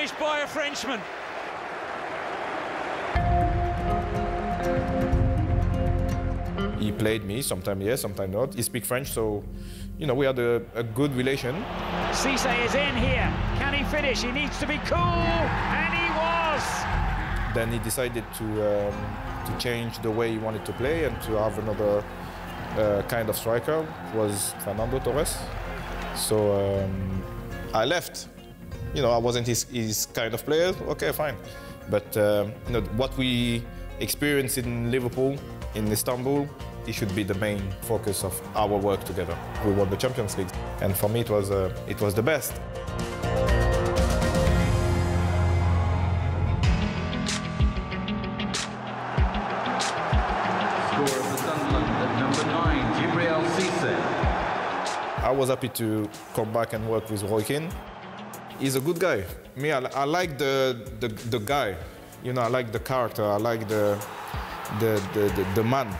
finished by a Frenchman. He played me, sometimes yes, sometimes not. He speaks French, so, you know, we had a good relation. Cisse is in here. Can he finish? He needs to be cool, and he was! Then he decided to change the way he wanted to play and to have another kind of striker. It was Fernando Torres. So I left. You know, I wasn't his kind of player. Okay, fine. But you know, what we experienced in Liverpool, in Istanbul, it should be the main focus of our work together. We won the Champions League, and for me it was the best. I was happy to come back and work with Roy Keane. He's a good guy. Me, I like the guy. You know, I like the character. I like the man.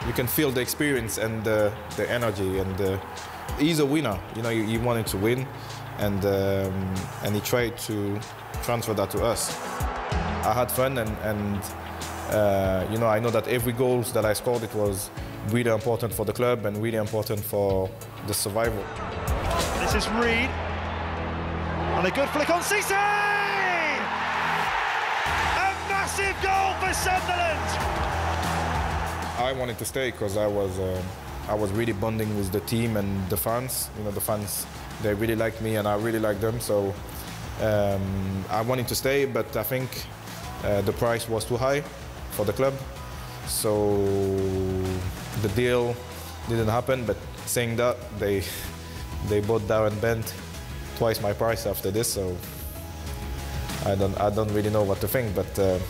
You can feel the experience and the energy. And he's a winner. You know, he wanted to win, and he tried to transfer that to us. I had fun, and you know, I know that every goal that I scored, it was really important for the club and really important for the survival. This is Reed, and a good flick on Cisse! A massive goal for Sunderland! I wanted to stay because I was really bonding with the team and the fans. You know, the fans, they really liked me and I really liked them. So I wanted to stay, but I think the price was too high for the club. So the deal didn't happen, but saying that, they bought Darren Bent twice my price after this, so I don't really know what to think, but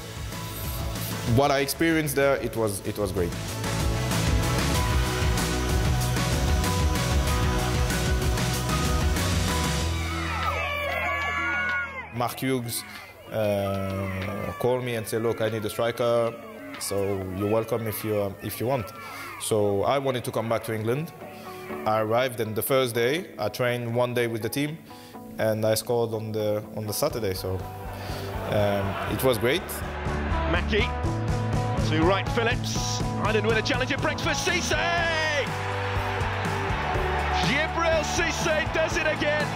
what I experienced there, it was great. Mark Hughes called me and said, look, I need a striker, so you're welcome if you want. So I wanted to come back to England. I arrived, and the first day I trained 1 day with the team, and I scored on the Saturday. So it was great. Mackie to Wright Phillips. Ireland win a challenge at Brexford. Cisse! Gibril Cisse does it again.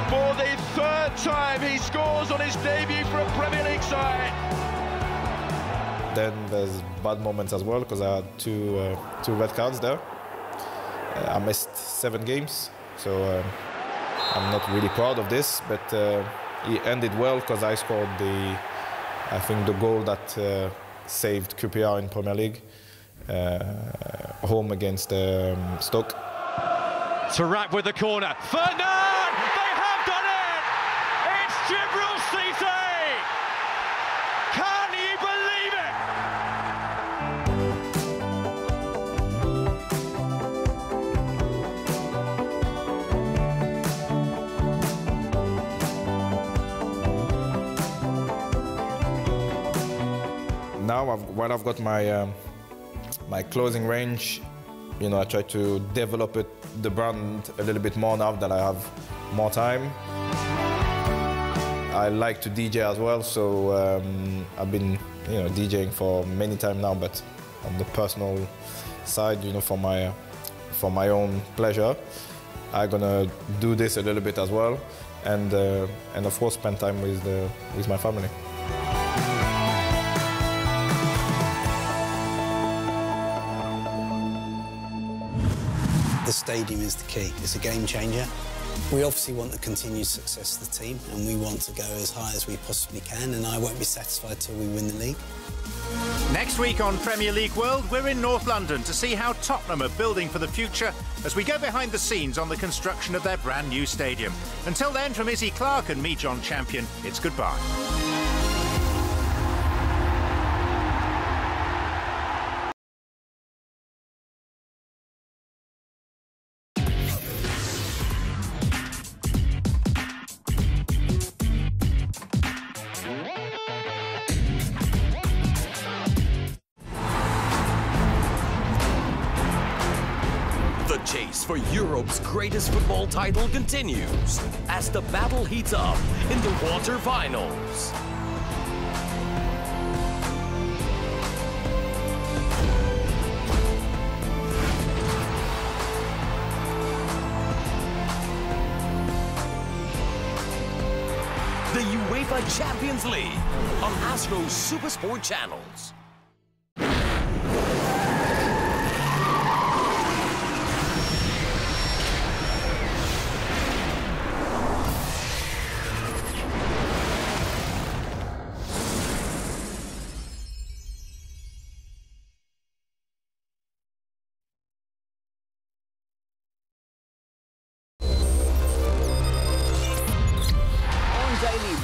For the third time, he scores on his debut for a Premier League side. Then there's bad moments as well, because I had two red cards there. I missed 7 games, so I'm not really proud of this, but it ended well because I scored I think the goal that saved QPR in Premier League, home against Stoke. Tarak with the corner. Fernand! They have done it! It's Gibril Cisse! Can you believe it? Now, while I've got my my closing range, you know, I try to develop the brand a little bit more now that I have more time. I like to DJ as well, so I've been, you know, DJing for many time now, but on the personal side, you know, for my own pleasure, I'm gonna do this a little bit as well, and of course spend time with my family. The stadium is the key. It's a game changer. We obviously want the continued success of the team, and we want to go as high as we possibly can, and I won't be satisfied till we win the league. Next week on Premier League World, we're in North London to see how Tottenham are building for the future as we go behind the scenes on the construction of their brand new stadium. Until then, from Izzy Clark and me, John Champion, it's goodbye. The chase race for Europe's greatest football title continues as the battle heats up in the quarter-finals. The UEFA Champions League on Astro's Supersport channels.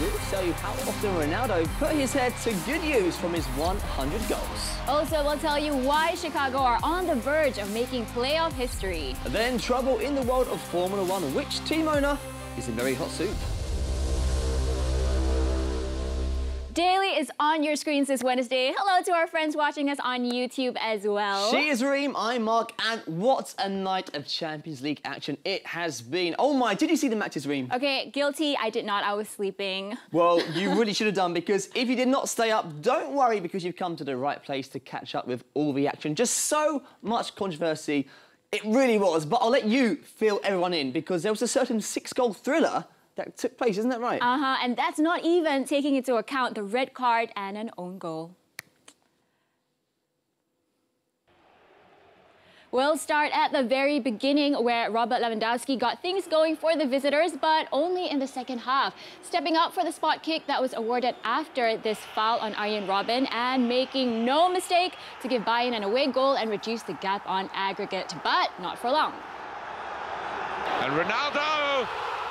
We'll show you how often Ronaldo put his head to good use from his 100 goals. Also, we'll tell you why Chicago are on the verge of making playoff history. Then trouble in the world of Formula One. Which team owner is in very hot soup? Daily is on your screens this Wednesday. Hello to our friends watching us on YouTube as well. She is Reem, I'm Mark, and what a night of Champions League action it has been. Oh my, did you see the matches, Reem? Okay, guilty, I did not, I was sleeping. Well, you really should have done, because if you did not stay up, don't worry, because you've come to the right place to catch up with all the action. Just so much controversy, it really was, but I'll let you fill everyone in, because there was a certain 6-goal thriller that took place, isn't that right? And that's not even taking into account the red card and an own goal. We'll start at the very beginning, where Robert Lewandowski got things going for the visitors, but only in the second half. Stepping up for the spot kick that was awarded after this foul on Arjen Robben, and making no mistake to give Bayern an away goal and reduce the gap on aggregate, but not for long. And Ronaldo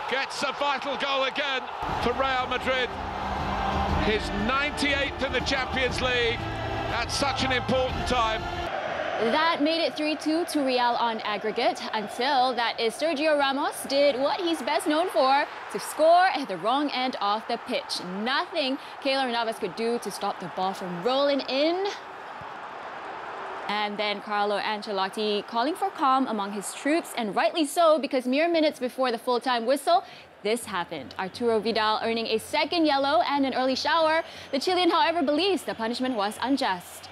gets a vital goal again for Real Madrid. His 98th in the Champions League at such an important time. That made it 3-2 to Real on aggregate, until that is Sergio Ramos did what he's best known for, to score at the wrong end of the pitch. Nothing Keylor Navas could do to stop the ball from rolling in. And then Carlo Ancelotti calling for calm among his troops, and rightly so, because mere minutes before the full-time whistle, this happened. Arturo Vidal earning a second yellow and an early shower. The Chilean, however, believes the punishment was unjust.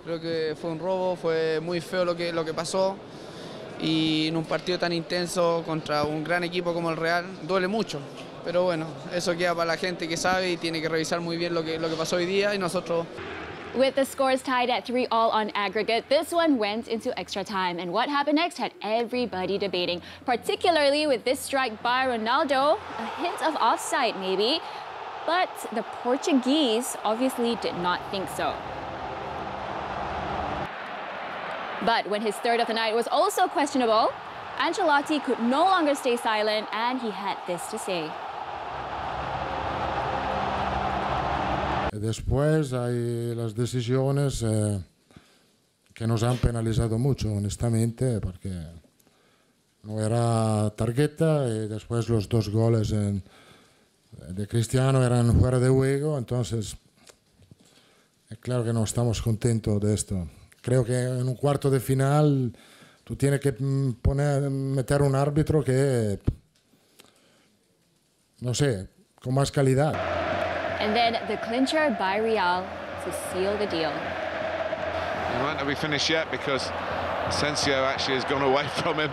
Creo que fue un robo, fue muy feo lo que pasó, y en un partido tan intenso contra un gran equipo como el Real duele mucho. Pero bueno, eso queda para la gente que sabe y tiene que revisar muy bien lo que pasó hoy día, y nosotros. With the scores tied at 3-3 on aggregate, this one went into extra time. And what happened next had everybody debating, particularly with this strike by Ronaldo. A hint of offside, maybe. But the Portuguese obviously did not think so. But when his third of the night was also questionable, Ancelotti could no longer stay silent, and he had this to say. Después hay las decisiones que nos han penalizado mucho, honestamente, porque no era tarjeta, y después los 2 goles de Cristiano eran fuera de juego, entonces es claro que no estamos contentos de esto. Creo que en un cuarto de final tú tienes que meter un árbitro que, no sé, con más calidad. And then the clincher by Real to seal the deal. It might not be finished yet, because Asensio actually has gone away from him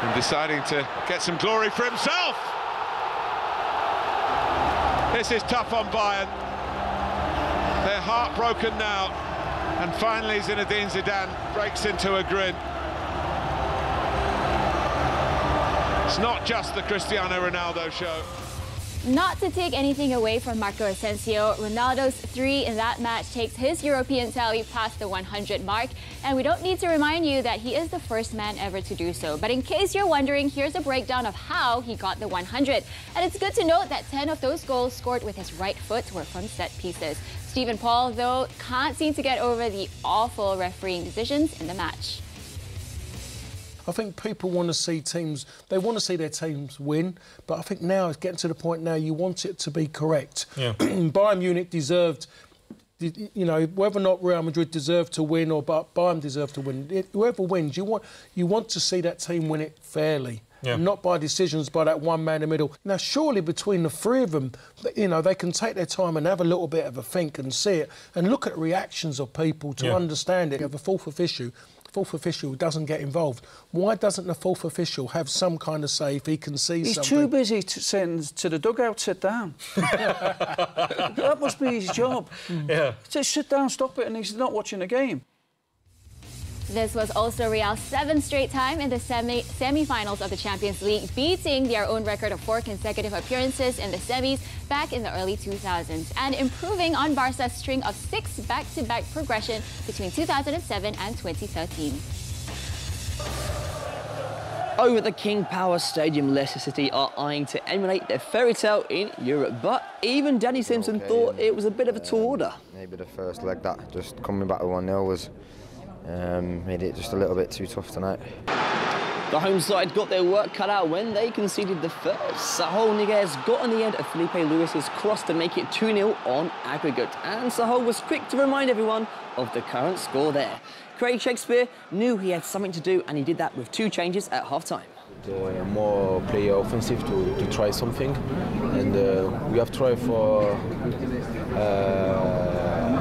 and deciding to get some glory for himself. This is tough on Bayern. They're heartbroken now, and finally Zinedine Zidane breaks into a grin. It's not just the Cristiano Ronaldo show. Not to take anything away from Marco Asensio, Ronaldo's 3 in that match takes his European tally past the 100 mark, and we don't need to remind you that he is the first man ever to do so. But in case you're wondering, here's a breakdown of how he got the 100. And it's good to note that 10 of those goals scored with his right foot were from set pieces. Stephen Paul, though, can't seem to get over the awful refereeing decisions in the match. I think people want to see teams, they want to see their teams win, but I think now it's getting to the point now you want it to be correct. Yeah. Bayern Munich deserved You know, whether or not Real Madrid deserve to win or Bayern deserve to win, whoever wins, you want to see that team win it fairly. Yeah. Not by decisions by that one man in the middle. Now, surely between the three of them, you know, they can take their time and have a little bit of a think and see it and look at reactions of people to understand it. You have a fourth official doesn't get involved. Why doesn't the fourth official have some kind of say if he can see something? He's too busy saying to the dugout, sit down. That must be his job. Yeah. Just sit down, stop it, and he's not watching the game. This was also Real's 7th straight time in the semi-finals of the Champions League, beating their own record of 4 consecutive appearances in the semis back in the early 2000s, and improving on Barca's string of 6 back-to-back progression between 2007 and 2013. Over at the King Power Stadium, Leicester City are eyeing to emulate their fairy tale in Europe, but even Danny Simpson thought it was a bit of a tall order. Maybe the first leg, that just coming back with 1-0 was made it just a little bit too tough tonight. The home side got their work cut out when they conceded the first. Saúl Ñíguez got on the end of Felipe Luis's cross to make it 2-0 on aggregate, and Saúl was quick to remind everyone of the current score there. Craig Shakespeare knew he had something to do, and he did that with 2 changes at half-time. More player offensive to try something, and we have tried for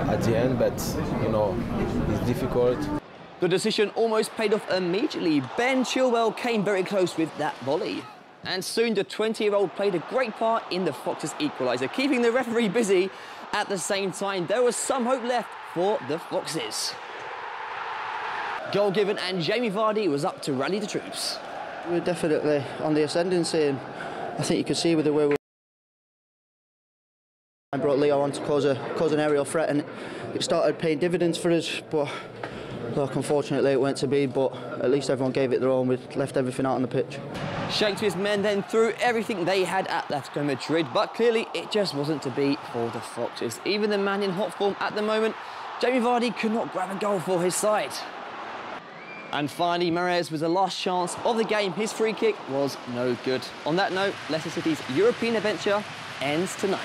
at the end, but you know, it's difficult. The decision almost paid off immediately. Ben Chilwell came very close with that volley. And soon the 20-year-old played a great part in the Foxes' equaliser, keeping the referee busy. At the same time, there was some hope left for the Foxes. Goal given, and Jamie Vardy was up to rally the troops. We're definitely on the ascendancy, and I think you can see with the way I brought Leo on to cause an aerial threat, and it started paying dividends for us. But look, unfortunately it went to be, but at least everyone gave it their all, and we left everything out on the pitch. Shakespeare's men then threw everything they had at Atletico Madrid, but clearly it just wasn't to be for the Foxes. Even the man in hot form at the moment, Jamie Vardy, could not grab a goal for his side. And finally, Mahrez was the last chance of the game. His free kick was no good. On that note, Leicester City's European adventure ends tonight.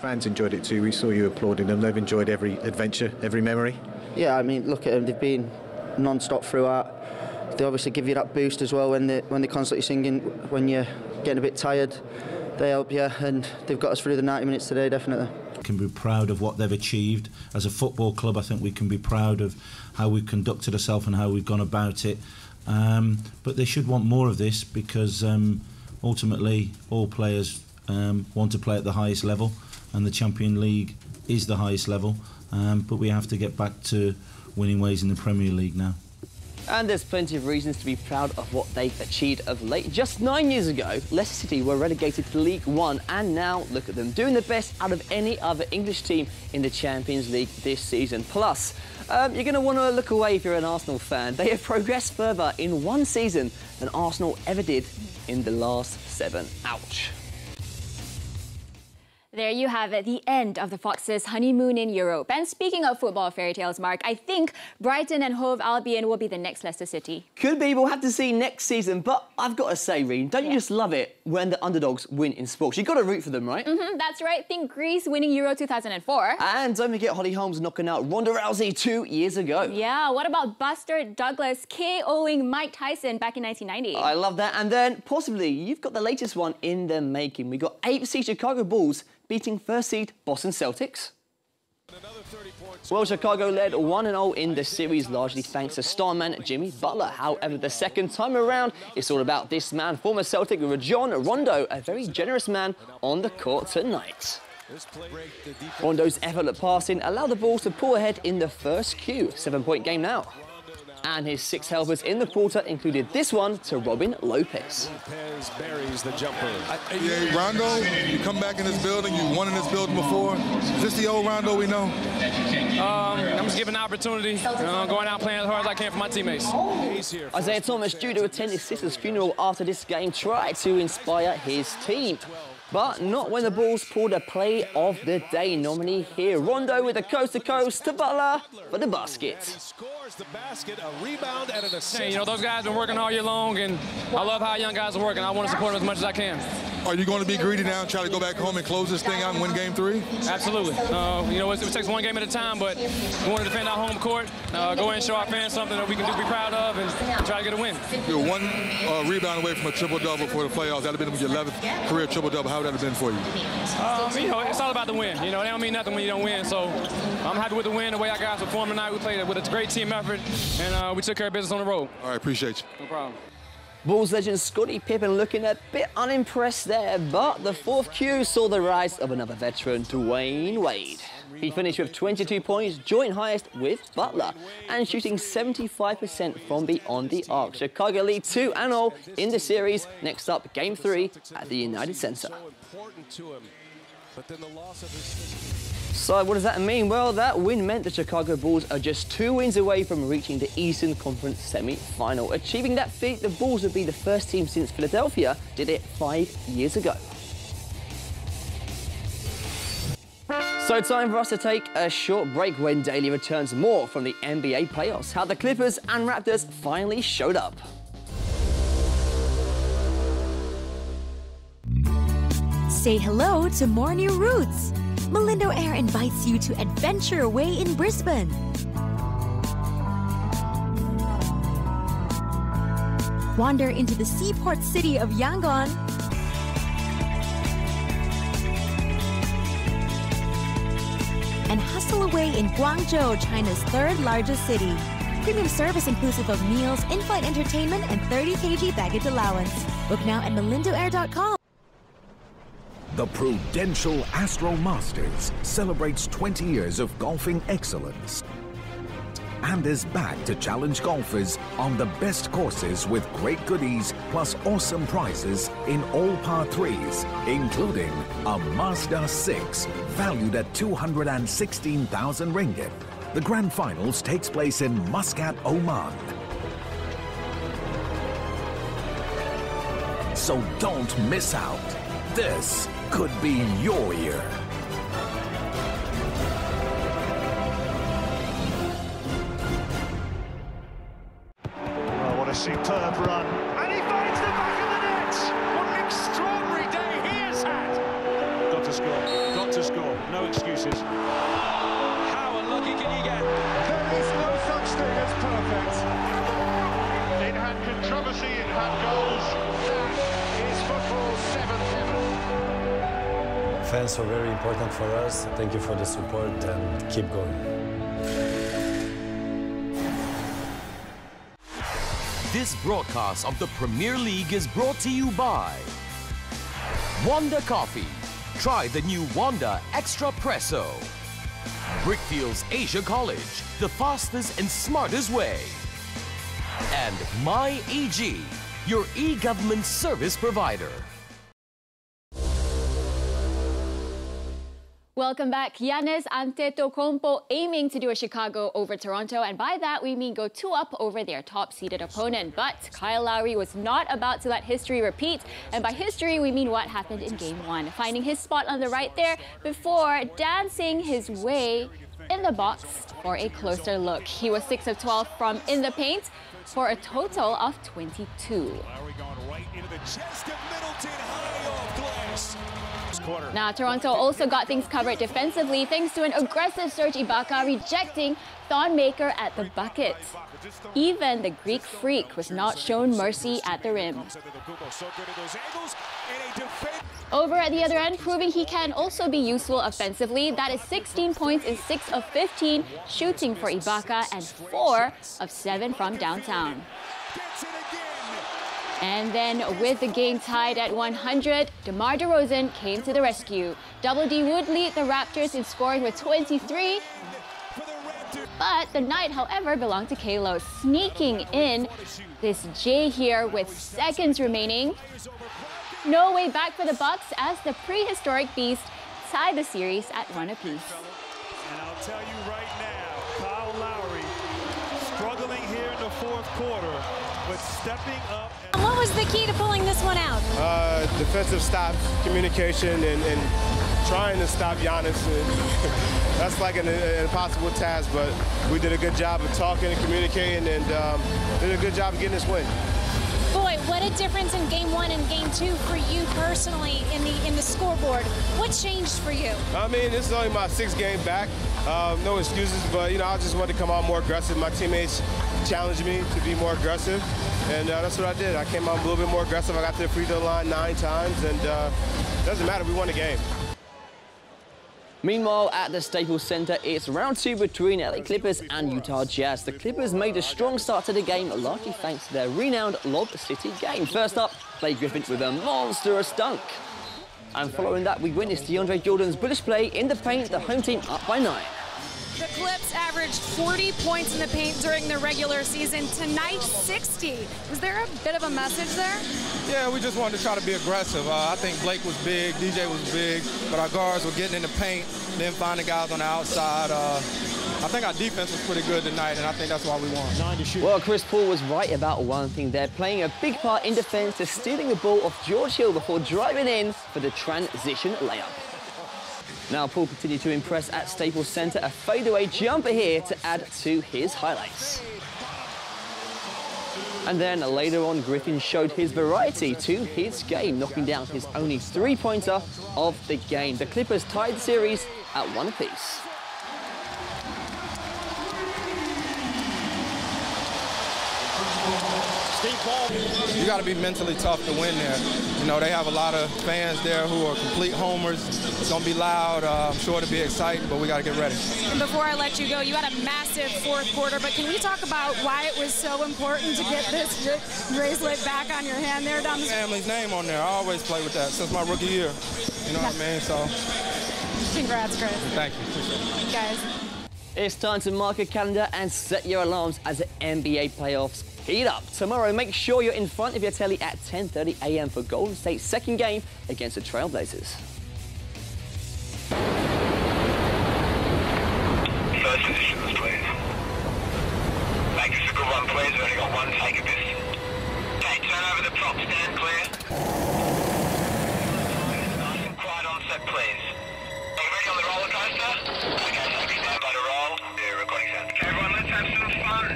Fans enjoyed it too. We saw you applauding them. They've enjoyed every adventure, every memory. Yeah, I mean, look at them. They've been non-stop throughout. They obviously give you that boost as well when they're constantly singing when you're getting a bit tired. They help you, and they've got us through the 90 minutes today, definitely. Can be proud of what they've achieved as a football club. I think we can be proud of how we've conducted ourselves and how we've gone about it. But they should want more of this, because ultimately all players want to play at the highest level, and the Champions League is the highest level. But we have to get back to winning ways in the Premier League now. And there's plenty of reasons to be proud of what they've achieved of late. Just 9 years ago, Leicester City were relegated to League One, and now look at them, doing the best out of any other English team in the Champions League this season. Plus, you're going to want to look away if you're an Arsenal fan. They have progressed further in one season than Arsenal ever did in the last 7. Ouch. There you have it, the end of the Foxes' honeymoon in Europe. And speaking of football fairy tales, Mark, I think Brighton and Hove Albion will be the next Leicester City. Could be, we'll have to see next season. But I've got to say, Reem, don't you just love it when the underdogs win in sports? You've got to root for them, right? That's right. Think Greece winning Euro 2004. And don't forget Holly Holmes knocking out Ronda Rousey 2 years ago. Yeah, what about Buster Douglas KOing Mike Tyson back in 1990? I love that. And then, possibly, you've got the latest one in the making. We got 8th seed Chicago Bulls beating 1st seed Boston Celtics. Well, Chicago led 1-0 in the series, largely thanks to starman Jimmy Butler. However, the second time around, it's all about this man, former Celtic Rajon Rondo, a very generous man on the court tonight. Rondo's effortless passing allowed the Bulls to pull ahead in the first Q. 7-point game now. And his 6 helpers in the quarter included this one to Robin Lopez. Lopez buries the jumper. Yeah, Rondo, you come back in this building, you won in this building before. Is this the old Rondo we know? I'm just giving the opportunity, going out playing as hard as I can for my teammates. Isaiah Thomas, due to attend his sister's funeral after this game, tried to inspire his team. But not when the Bulls pulled a play of the day. Normally here, Rondo with a coast-to-coast to Butler for the basket. scores the basket, a rebound, and an assist. Hey, you know, those guys have been working all year long, and I love how young guys are working. I want to support them as much as I can. Are you going to be greedy now and try to go back home and close this thing out and win game 3? Absolutely. You know, it takes one game at a time, but we want to defend our home court, go in and show our fans something that we can be proud of, and try to get a win. You're one rebound away from a triple-double for the playoffs. That would have been your 11th career triple-double. How would that have been for you? You know, it's all about the win. You know, they don't mean nothing when you don't win. So I'm happy with the win, the way our guys performed tonight. We played with a great team effort, and we took care of business on the road. All right, appreciate you. No problem. Bulls legend Scottie Pippen looking a bit unimpressed there, but the fourth Q saw the rise of another veteran, Dwayne Wade. He finished with 22 points, joint highest with Butler, and shooting 75% from beyond the arc. Chicago lead 2-0 in the series. Next up, Game 3 at the United Center. So what does that mean? Well, that win meant the Chicago Bulls are just 2 wins away from reaching the Eastern Conference semi-final. Achieving that feat, the Bulls would be the first team since Philadelphia did it 5 years ago. So time for us to take a short break. When Daly returns, more from the NBA playoffs. How the Clippers and Raptors finally showed up. Say hello to more new routes. Malindo Air invites you to adventure away in Brisbane. Wander into the seaport city of Yangon. And hustle away in Guangzhou, China's 3rd largest city. Premium service inclusive of meals, in-flight entertainment, and 30 kg baggage allowance. Book now at malindoair.com. The Prudential Astro Masters celebrates 20 years of golfing excellence and is back to challenge golfers on the best courses with great goodies plus awesome prizes in all par 3s, including a Mazda 6 valued at 216,000 ringgit. The Grand Finals takes place in Muscat, Oman. So don't miss out. This could be your year. Oh, what a superb run. And he finds the back of the net. What an extraordinary day he has had. Got to score. Got to score. No excuses. How unlucky can you get? There is no such thing as perfect. It had controversy, it had goals. That is football's 7th heaven. Fans are very important for us. Thank you for the support and keep going. This broadcast of the Premier League is brought to you by Wanda Coffee. Try the new Wanda Extra Presso. Brickfields Asia College, the fastest and smartest way. And MyEG, your e-government service provider. Welcome back. Giannis Antetokounmpo aiming to do a Chicago over Toronto, and by that we mean go 2-up over their top-seeded opponent. But Kyle Lowry was not about to let history repeat, and by history we mean what happened in Game 1, finding his spot on the right there before dancing his way in the box for a closer look. He was 6 of 12 from in the paint for a total of 22. Lowry going right into the chest of Middleton, high off glass. Now, Toronto also got things covered defensively thanks to an aggressive Serge Ibaka rejecting Thonmaker at the bucket. Even the Greek freak was not shown mercy at the rim. Over at the other end, proving he can also be useful offensively. That is 16 points in 6 of 15 shooting for Ibaka and 4 of 7 from downtown. And then with the game tied at 100, DeMar DeRozan came to the rescue. Double D would lead the Raptors in scoring with 23. But the night, however, belonged to Kalo, sneaking in this J here with seconds remaining. No way back for the Bucks as the prehistoric beast tied the series at 1 apiece. And I'll tell you right now, Kyle Lowry struggling here in the 4th quarter, but stepping up. What was the key to pulling this one out? Defensive stops, communication, and trying to stop Giannis. That's like an impossible task, but we did a good job of talking and communicating, and did a good job of getting this win. Boy, what a difference in Game 1 and Game 2 for you personally in the scoreboard. What changed for you? I mean, this is only my 6th game back. No excuses, but I just wanted to come out more aggressive. My teammates challenged me to be more aggressive, and that's what I did. I came out a little bit more aggressive. I got to the free throw line 9 times, and it doesn't matter. We won the game. Meanwhile, at the Staples Center, it's round 2 between LA Clippers and Utah Jazz. The Clippers made a strong start to the game, largely thanks to their renowned Lob City game. First up, Blake Griffin with a monstrous dunk. And following that, we witnessed DeAndre Jordan's bullish play in the paint, the home team up by 9. The Clips averaged 40 points in the paint during the regular season. Tonight, 60. Was there a bit of a message there? Yeah, we just wanted to try to be aggressive. I think Blake was big, DJ was big, but our guards were getting in the paint, then finding guys on the outside. I think our defense was pretty good tonight, and I think that's why we won. Well, Chris Paul was right about one thing there, playing a big part in defense to stealing the ball off George Hill before driving in for the transition layup. Now, Paul continued to impress at Staples Center, a fadeaway jumper here to add to his highlights. And then later on, Griffin showed his variety to his game, knocking down his only 3-pointer of the game. The Clippers tied the series at 1 apiece. You got to be mentally tough to win there. They have a lot of fans there who are complete homers. It's going to be loud. I'm sure it'll be exciting, but we got to get ready. And before I let you go, you had a massive 4th quarter, but can we talk about why it was so important to get this bracelet back on your hand there down the family's name on there. I always play with that since my rookie year. You know what I mean? So, congrats, Chris. Thank you. Appreciate it. Guys. It's time to mark a calendar and set your alarms as the NBA playoffs heat up. Tomorrow, make sure you're in front of your telly at 10:30 a.m. for Golden State's second game against the Trailblazers. First positions, please. Make this a good one, please. We've only got one take of this. Okay, turn over the prop, stand clear. Nice and quiet on set, please. Are you ready on the roller coaster? Okay, so stand by to roll. The recording sound. Okay, everyone, let's have some fun.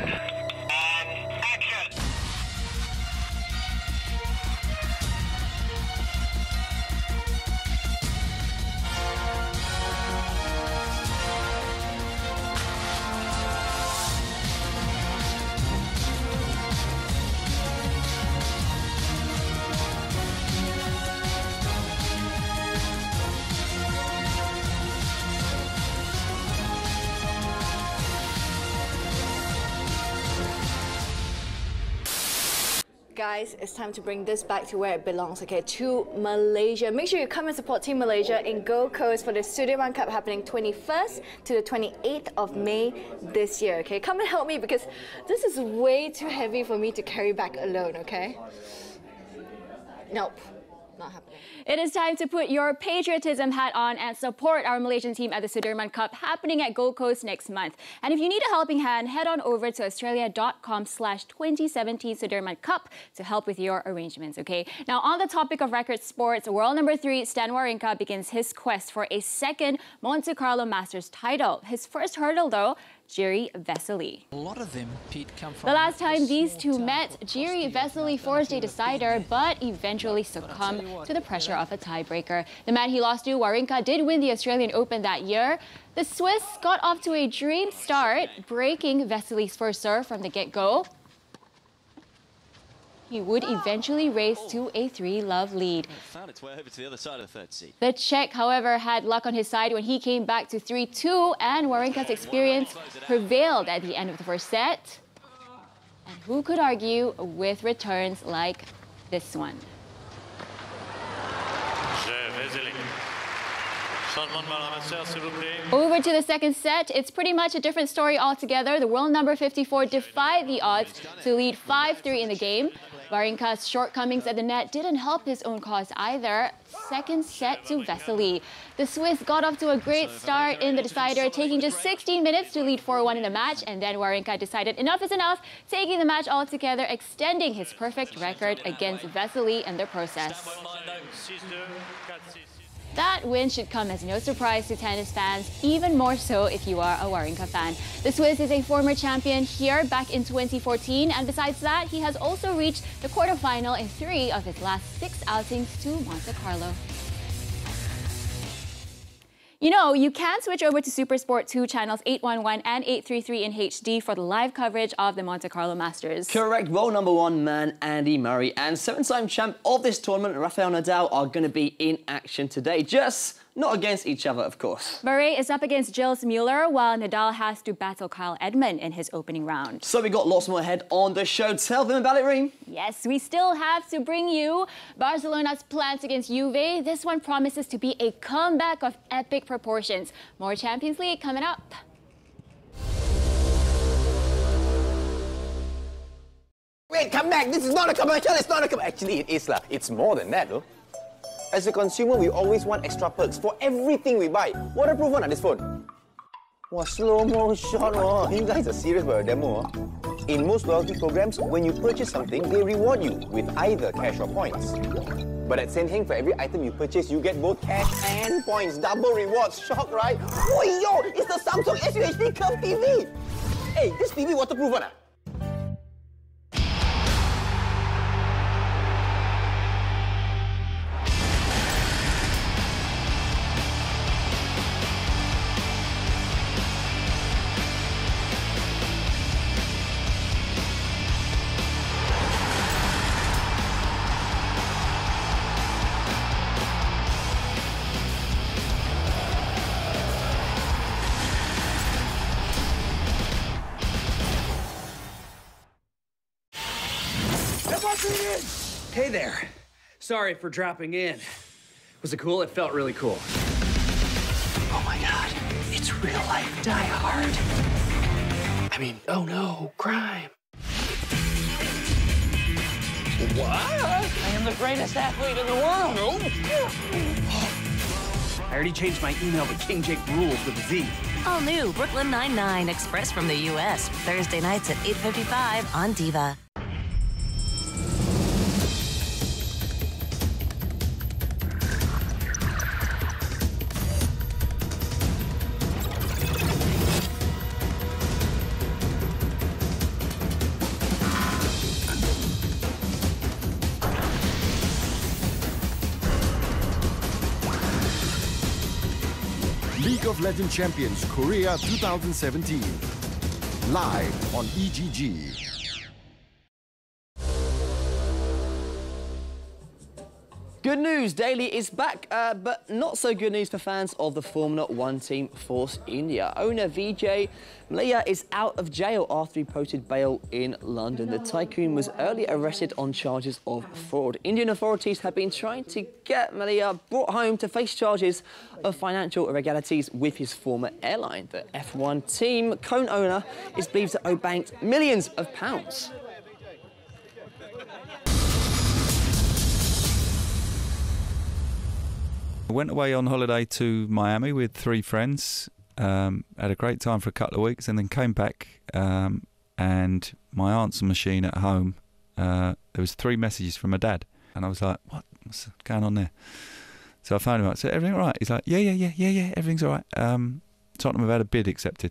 Guys, it's time to bring this back to where it belongs, okay, to Malaysia. Make sure you come and support Team Malaysia in Gold Coast for the Sudirman Cup happening 21st to the 28th of May this year, okay? Come and help me because this is way too heavy for me to carry back alone, okay? Nope. Not happening. It is time to put your patriotism hat on and support our Malaysian team at the Sudirman Cup happening at Gold Coast next month. And if you need a helping hand, head on over to australia.com/2017 Sudirman Cup to help with your arrangements, okay? Now, on the topic of record sports, world number 3, Stan Wawrinka begins his quest for a second Monte Carlo Masters title. His first hurdle, though, Jiri Vesely. A lot of them, Pete, come from... The last time these two met, Jiri Vesely forced a decider, but eventually succumbed to the pressure of a tiebreaker. The man he lost to, Wawrinka, did win the Australian Open that year. The Swiss got off to a dream start, breaking Vesely's first serve from the get-go. He would eventually race to a 3-love lead. Found its way over to the other side of the third seat. The Czech, however, had luck on his side when he came back to 3-2, and Wawrinka's experience prevailed at the end of the first set. And who could argue with returns like this one? Over to the second set, it's pretty much a different story altogether. The world number 54 defied the odds to lead 5-3 in the game. Wawrinka's shortcomings at the net didn't help his own cause either. Second set to Vesely. The Swiss got off to a great start in the decider, taking just 16 minutes to lead 4-1 in the match, and then Wawrinka decided enough is enough, taking the match altogether, extending his perfect record against Vesely in the process. That win should come as no surprise to tennis fans, even more so if you are a Wawrinka fan. The Swiss is a former champion here back in 2014, and besides that, he has also reached the quarterfinal in 3 of his last 6 outings to Monte Carlo. You know, you can switch over to SuperSport 2 channels 811 and 833 in HD for the live coverage of the Monte Carlo Masters. Correct. World #1 man Andy Murray and 7-time champ of this tournament, Rafael Nadal, are going to be in action today. Just not against each other, of course. Murray is up against Gilles Muller, while Nadal has to battle Kyle Edmund in his opening round. So we got lots more ahead on the show. Tell them about it, Reem. Yes, we still have to bring you Barcelona's plans against Juve. This one promises to be a comeback of epic proportions. More Champions League coming up. Wait, come back. This is not a commercial. It's not a commercial. Actually, it is. It's more than that, though. As a consumer, we always want extra perks for everything we buy. Waterproof one on this phone. Wow, slow-mo shot. Oh, you guys are serious about a demo. In most loyalty programs, when you purchase something, they reward you with either cash or points. But at Senheng, for every item you purchase, you get both cash and points. Double rewards. Shock, right? Oh, yo, it's the Samsung SUHD Curve TV. Hey, this TV waterproof one. Hey there. Sorry for dropping in. Was it cool? It felt really cool. Oh my God, it's real life Die Hard. I mean, oh no, crime. What? I am the greatest athlete in the world. No. I already changed my email to King Jake Rules with a Z. All new Brooklyn Nine-Nine Express from the U.S. Thursday nights at 8:55 on Diva. League of Legends Champions Korea 2017. Live on EGG. Good news, Daly is back, but not so good news for fans of the Formula 1 team Force India. Owner Vijay Mallya is out of jail after he posted bail in London. The tycoon was earlier arrested on charges of fraud. Indian authorities have been trying to get Mallya brought home to face charges of financial irregularities with his former airline. The F1 team co-owner is believed to owe banks millions of pounds. I went away on holiday to Miami with 3 friends, had a great time for a couple of weeks, and then came back and my answer machine at home, there was 3 messages from my dad, and I was like, what's going on there? So I phoned him up, I said, everything all right? He's like, yeah, everything's all right. Tottenham have had a bid accepted.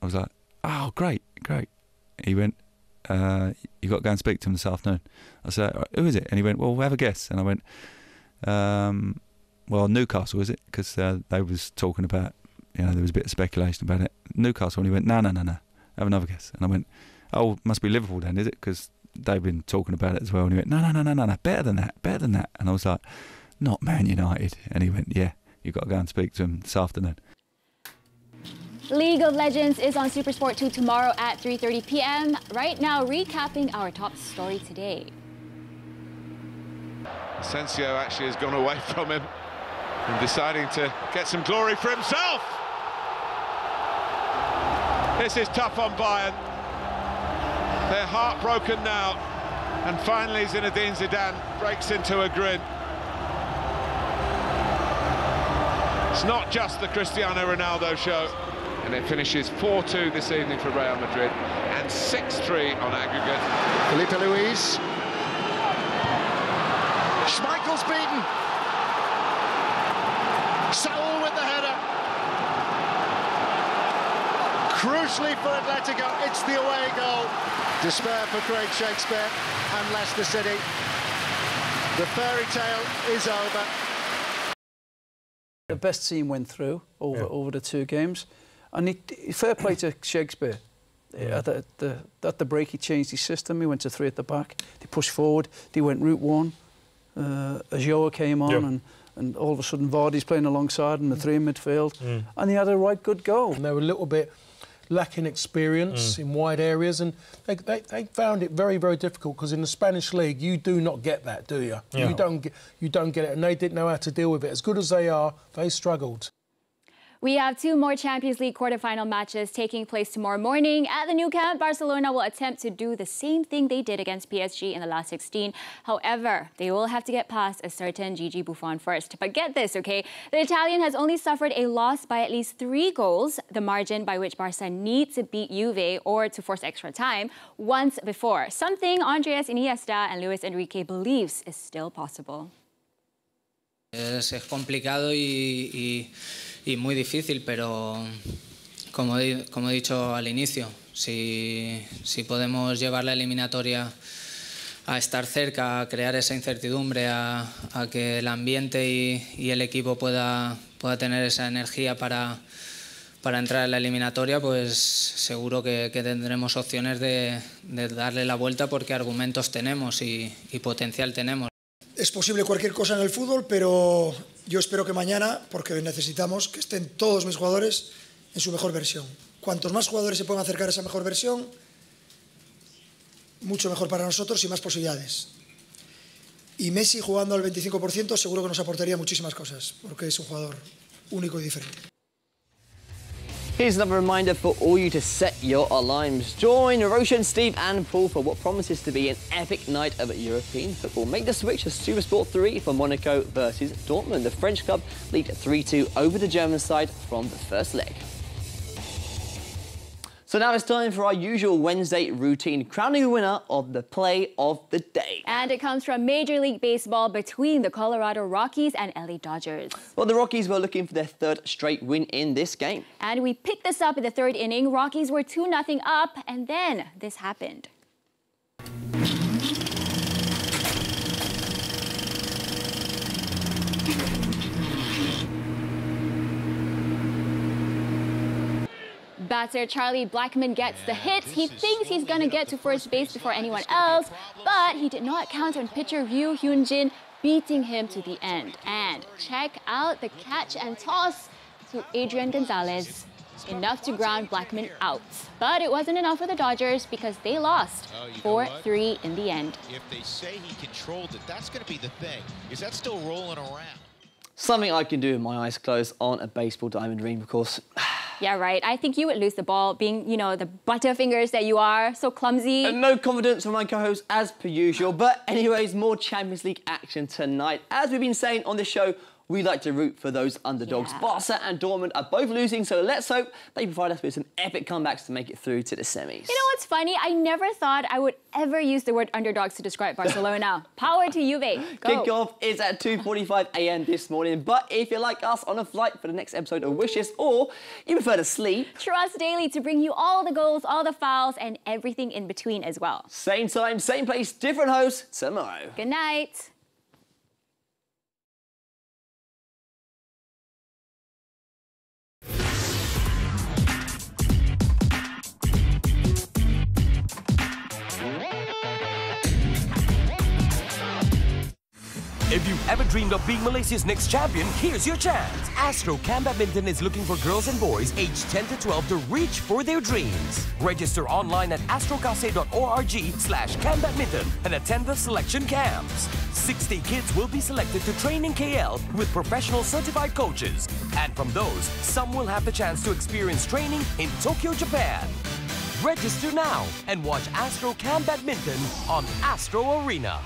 I was like, oh, great. He went, you got to go and speak to him this afternoon. I said, who is it? And he went, well, have a guess. And I went, well, Newcastle, is it? Because they was talking about, there was a bit of speculation about it. Newcastle, and he went, no, have another guess. And I went, oh, must be Liverpool then, is it? Because they've been talking about it as well. And he went, no, better than that. And I was like, not Man United. And he went, yeah, you've got to go and speak to him this afternoon. League of Legends is on SuperSport 2 tomorrow at 3:30 p.m. Right now, recapping our top story today. Asensio actually has gone away from him and deciding to get some glory for himself. This is tough on Bayern. They're heartbroken now, and finally Zinedine Zidane breaks into a grin. It's not just the Cristiano Ronaldo show. And it finishes 4-2 this evening for Real Madrid and 6-3 on aggregate. Felipe Luis. Schmeichel's beaten. Saul with the header. Crucially for Atletico, it's the away goal. Despair for Craig Shakespeare and Leicester City. The fairy tale is over. The best team went through over the 2 games, and fair play to Shakespeare. At the break, he changed his system. He went to 3 at the back. They pushed forward. They went route 1. Ajoa came on, and all of a sudden Vardy's playing alongside, and the 3 in midfield, and they had a right good goal. And they were a little bit lacking experience in wide areas, and they found it very, very difficult, because in the Spanish league you do not get that, do you? You don't get it, and they didn't know how to deal with it. As good as they are, they struggled. We have 2 more Champions League quarter-final matches taking place tomorrow morning. At the Nou Camp, Barcelona will attempt to do the same thing they did against PSG in the last 16. However, they will have to get past a certain Gigi Buffon first. But get this, okay? The Italian has only suffered a loss by at least 3 goals, the margin by which Barca need to beat Juve or to force extra time, once before. Something Andres Iniesta and Luis Enrique believes is still possible. Es complicado y muy difícil, pero como he dicho al inicio, si podemos llevar la eliminatoria a estar cerca, a crear esa incertidumbre, a que el ambiente y el equipo pueda tener esa energía para entrar en la eliminatoria, pues seguro que tendremos opciones de darle la vuelta, porque argumentos tenemos y potencial tenemos. Es posible cualquier cosa en el fútbol, pero yo espero que mañana, porque necesitamos que estén todos mis jugadores en su mejor versión. Cuantos más jugadores se puedan acercar a esa mejor versión, mucho mejor para nosotros y más posibilidades. Y Messi jugando al 25% seguro que nos aportaría muchísimas cosas, porque es un jugador único y diferente. Here's another reminder for all you to set your alarms. Join Roshan, Steve and Paul for what promises to be an epic night of European football. Make the switch to Supersport 3 for Monaco versus Dortmund. The French club lead 3-2 over the German side from the first leg. So now it's time for our usual Wednesday routine, crowning the winner of the play of the day. And it comes from Major League Baseball between the Colorado Rockies and LA Dodgers. Well, the Rockies were looking for their 3rd straight win in this game. And we picked this up in the 3rd inning. Rockies were 2-0 up, and then this happened. Batter Charlie Blackmon gets the hit. He thinks he's going to get to first base before anyone else, but he did not count on pitcher Ryu Hyun-jin beating him to the end. And check out the catch and toss to Adrian Gonzalez. Enough to ground Blackmon out. But it wasn't enough for the Dodgers because they lost 4-3 in the end. If they say he controlled it, that's going to be the thing. Is that still rolling around? Something I can do with my eyes closed on a baseball diamond, Reem, of course. Yeah, right. I think you would lose the ball, being, you know, the butterfingers that you are, so clumsy. And no confidence from my co-host as per usual. But anyways, more Champions League action tonight. As we've been saying on the show, we like to root for those underdogs. Yeah. Barca and Dortmund are both losing, so let's hope they provide us with some epic comebacks to make it through to the semis. You know what's funny? I never thought I would ever use the word underdogs to describe Barcelona. Power to Juve. Go. Kickoff is at 2:45 a.m. this morning, but if you're like us on a flight for the next episode of Wishes, or you prefer to sleep, trust Daily to bring you all the goals, all the fouls, and everything in between as well. Same time, same place, different host tomorrow. Good night. If you've ever dreamed of being Malaysia's next champion, here's your chance. Astro Cam Badminton is looking for girls and boys aged 10 to 12 to reach for their dreams. Register online at astrocase.org/cambadminton and attend the selection camps. 60 kids will be selected to train in KL with professional certified coaches. And from those, some will have the chance to experience training in Tokyo, Japan. Register now and watch Astro Cam Badminton on Astro Arena.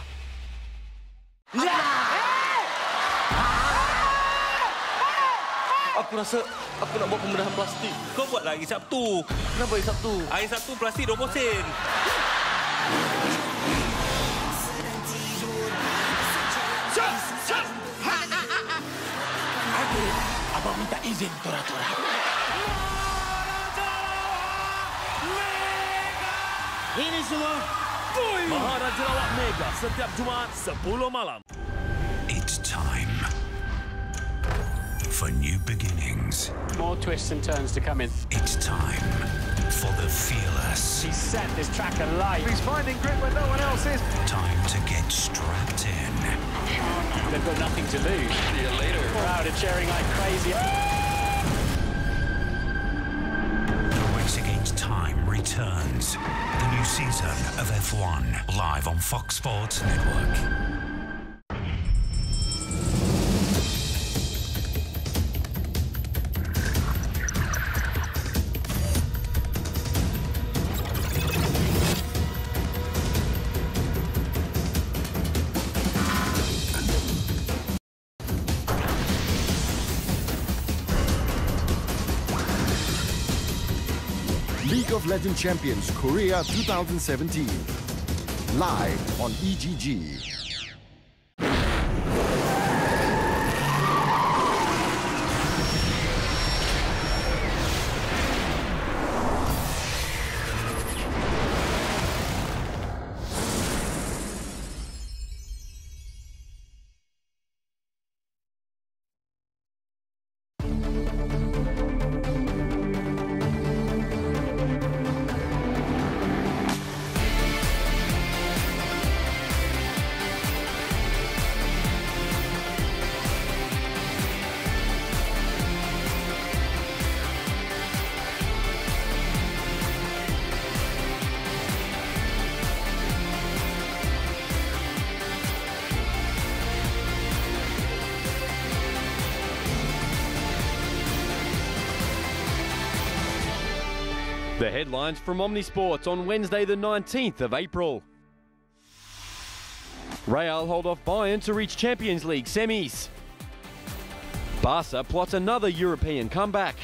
Aku rasa aku nak buat pembedahan plastik. Kau buatlah hari Sabtu. Kenapa hari Sabtu? Hari Sabtu plastik 20 sen. Syap! Syap! Abang minta izin tora-tora. Ini semua Maharaja Lawak Mega setiap Jumaat 10 malam. It's time for new beginnings. More twists and turns to come in. It's time for the fearless. He's set this track alight. He's finding grip where no one else is. Time to get strapped in. They've got nothing to lose. See you later. The crowd are cheering like crazy. The Race Against Time returns. The new season of F1, live on Fox Sports Network. League of Legends Champions Korea 2017. Live on EGG. The headlines from Omnisports on Wednesday the 19th of April. Real hold off Bayern to reach Champions League semis. Barca plots another European comeback.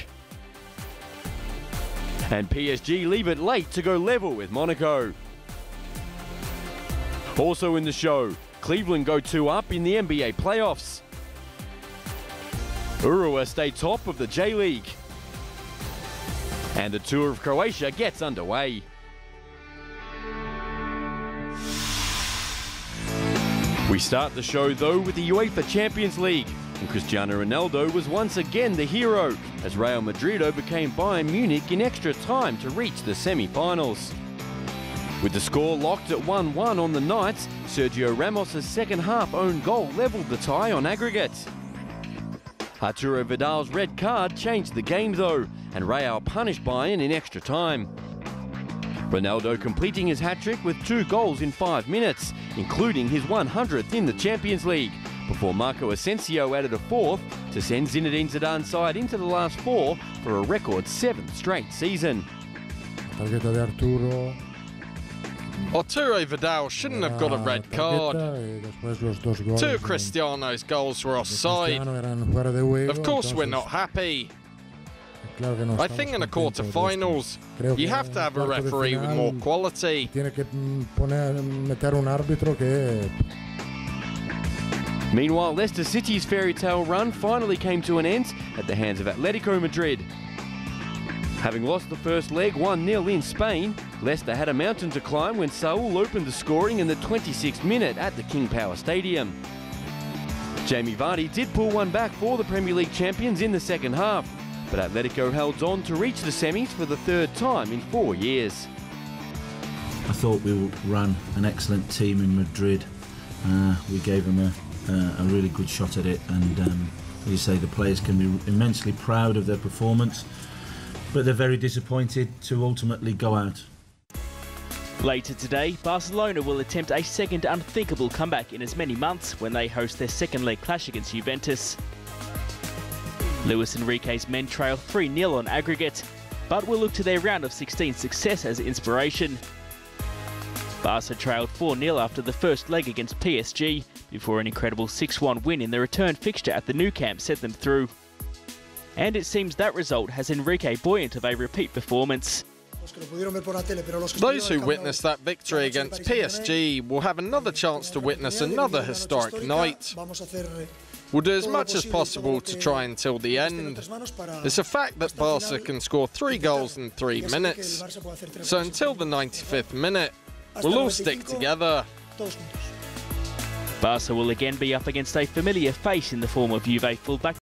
And PSG leave it late to go level with Monaco. Also in the show, Cleveland go 2-up in the NBA playoffs. Urawa stay top of the J-League. And the tour of Croatia gets underway. We start the show though with the UEFA Champions League, and Cristiano Ronaldo was once again the hero as Real Madrid overcame Bayern Munich in extra time to reach the semi-finals. With the score locked at 1-1 on the night, Sergio Ramos' second half own goal levelled the tie on aggregate. Arturo Vidal's red card changed the game though, and Real punished Bayern in extra time. Ronaldo completing his hat-trick with 2 goals in 5 minutes, including his 100th in the Champions League, before Marco Asensio added a 4th to send Zinedine Zidane's side into the last 4 for a record 7th straight season. Tarjeta de Arturo. Arturo Vidal shouldn't have got a red card. 2 of Cristiano's goals were offside. Of course we're not happy. I think in the quarter-finals, you have to have a referee with more quality. Meanwhile, Leicester City's fairy tale run finally came to an end at the hands of Atletico Madrid. Having lost the first leg 1-0 in Spain, Leicester had a mountain to climb when Saul opened the scoring in the 26th minute at the King Power Stadium. Jamie Vardy did pull one back for the Premier League champions in the second half, but Atletico held on to reach the semis for the 3rd time in 4 years. I thought we ran an excellent team in Madrid. We gave them a really good shot at it, and as you say, the players can be immensely proud of their performance, but they're very disappointed to ultimately go out. Later today, Barcelona will attempt a second unthinkable comeback in as many months when they host their second leg clash against Juventus. Luis Enrique's men trail 3-0 on aggregate, but will look to their round of 16 success as inspiration. Barca trailed 4-0 after the first leg against PSG, before an incredible 6-1 win in the return fixture at the Nou Camp sent them through. And it seems that result has Enrique buoyant of a repeat performance. Those who witnessed that victory against PSG will have another chance to witness another historic night. will do as much as possible to try until the end. It's a fact that Barca can score 3 goals in 3 minutes, so until the 95th minute, we'll all stick together. Barca will again be up against a familiar face in the form of Juve fullback